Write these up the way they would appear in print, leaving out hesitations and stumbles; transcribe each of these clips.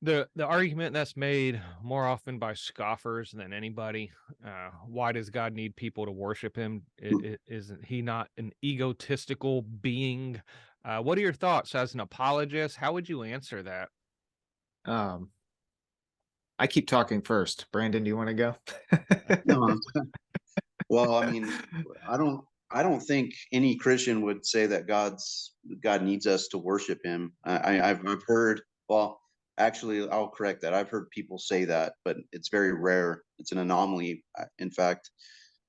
The argument that's made more often by scoffers than anybody, why does God need people to worship him? Isn't he not an egotistical being? What are your thoughts as an apologist? How would you answer that? Um, I keep talking first. Brandon, do you want to go? No, well, I mean, I don't I don't think any Christian would say that God needs us to worship him. I've heard, well, actually I'll correct that. I've heard people say that, but it's very rare. It's an anomaly, in fact,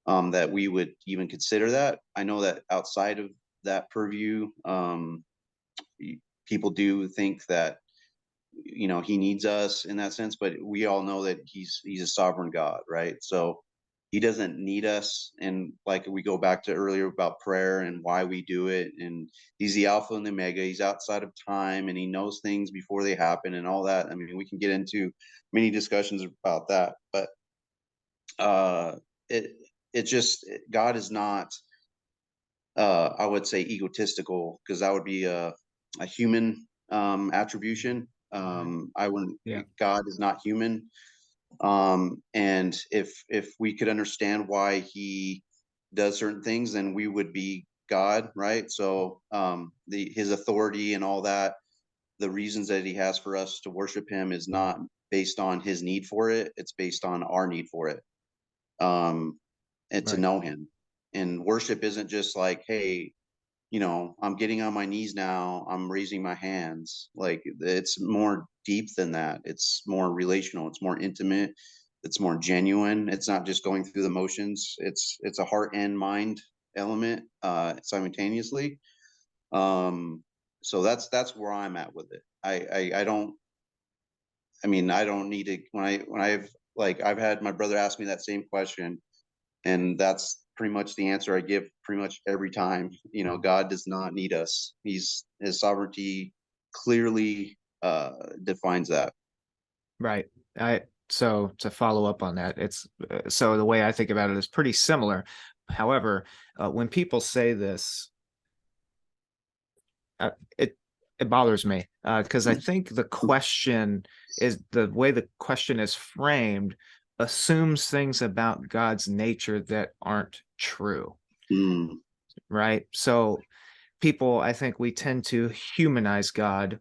that we would even consider that. I know that outside of that purview, people do think that he needs us in that sense, but we all know that he's a sovereign God, right? So he doesn't need us. And like we go back to earlier about prayer and why we do it, and he's the alpha and the omega. He's outside of time and he knows things before they happen and all that. I mean, we can get into many discussions about that, but uh it it just God is not, I would say, egotistical, because that would be a human attribution. I wouldn't. Yeah. God is not human. And if we could understand why he does certain things, then we would be God, right? So the his authority and all that, the reasons that he has for us to worship him is not based on his need for it. It's based on our need for it. Um, and to Right. know him. And worship isn't just like, hey, I'm getting on my knees now, I'm raising my hands. Like, it's more deep than that. It's more relational, it's more intimate, it's more genuine. It's not just going through the motions. It's a heart and mind element simultaneously. Um so that's where I'm at with it. I don't, I mean, I don't need to, when I've had my brother ask me that same question, and that's pretty much the answer I give pretty much every time. God does not need us. His sovereignty clearly defines that. Right. I so to follow up on that, it's so the way I think about it is pretty similar. However, when people say this, uh, it it bothers me because I think the way the question is framed assumes things about God's nature that aren't true. Mm, Right. So people, I think we tend to humanize God.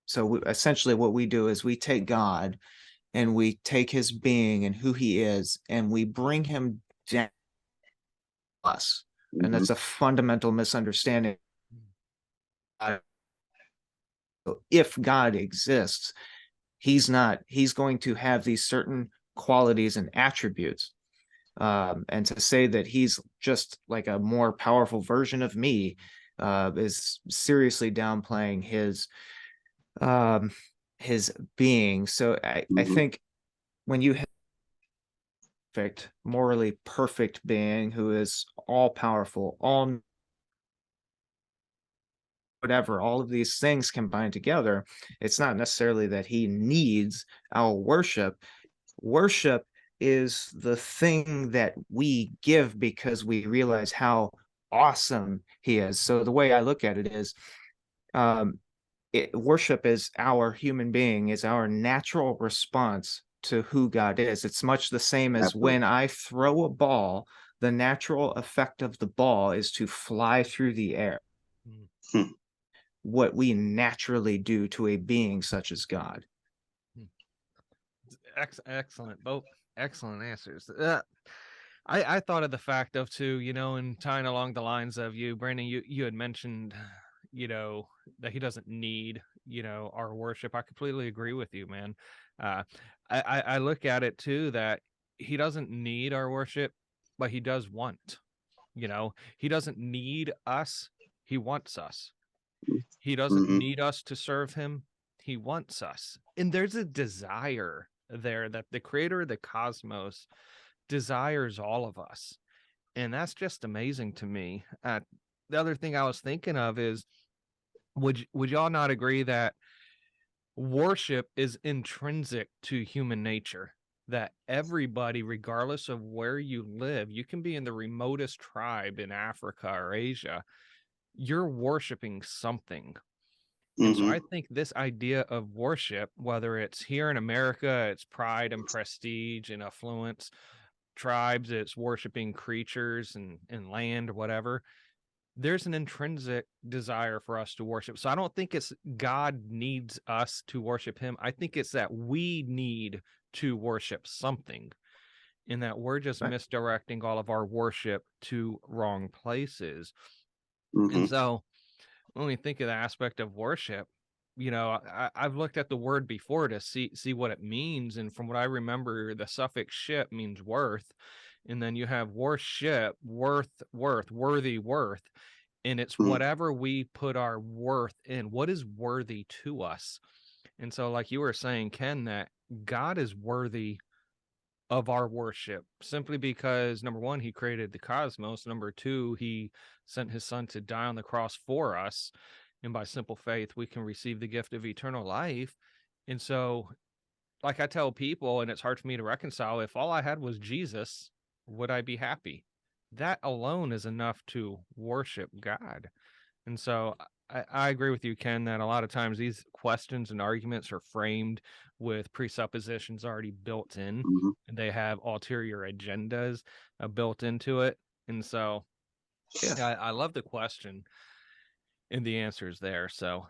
So essentially, what we do is we take God and we take his being and who he is, and we bring him down to us. And mhm, that's a fundamental misunderstanding. If God exists, he's going to have these certain qualities and attributes. And to say that he's just like a more powerful version of me is seriously downplaying um, his being. So I mhm, think when you have perfect, morally perfect being who is all powerful, all whatever, all of these things combined together, it's not necessarily that he needs our worship. Worship is the thing that we give because we realize how awesome he is. So the way I look at it is um, worship is our human being, is our natural response to who God is. It's much the same as absolutely. when I throw a ball, the natural effect of the ball is to fly through the air, Mm. Hmm. what we naturally do to a being such as God. Hmm. Excellent. Both excellent answers. I thought of the fact of too, and tying along the lines of you, Brandon, you had mentioned, that he doesn't need, our worship. I completely agree with you, man. Uh, I look at it too that he doesn't need our worship, but he does want, he doesn't need us. He wants us. He doesn't Mhm, need us to serve him. He wants us. And there's a desire there that the creator of the cosmos desires all of us. And that's just amazing to me. The other thing I was thinking of is would y'all not agree that worship is intrinsic to human nature? That everybody, regardless of where you live, you can be in the remotest tribe in Africa or Asia, you're worshiping something. And so Mhm. I think this idea of worship, whether it's here in America, it's pride and prestige and affluence, tribes, it's worshiping creatures and land, whatever. There's an intrinsic desire for us to worship. So I don't think it's God needs us to worship him. I think it's that we need to worship something, in that we're just Right. misdirecting all of our worship to wrong places. And Mhm. so when we think of the aspect of worship, I've looked at the word before to see what it means. And from what I remember, the suffix ship means worth. And then you have worship, worthy, worth. And it's Mm. whatever we put our worth in, what is worthy to us. And so, like you were saying, Ken, that God is worthy of our worship simply because, number one, he created the cosmos. Number two, he sent his son to die on the cross for us. And by simple faith, we can receive the gift of eternal life. And so, like I tell people, and it's hard for me to reconcile, if all I had was Jesus, would I be happy? That alone is enough to worship God. And so I agree with you, Ken, that a lot of times these questions and arguments are framed with presuppositions already built in, Mhm. and they have ulterior agendas built into it. And so, Yeah. yeah, I love the question and the answers there. So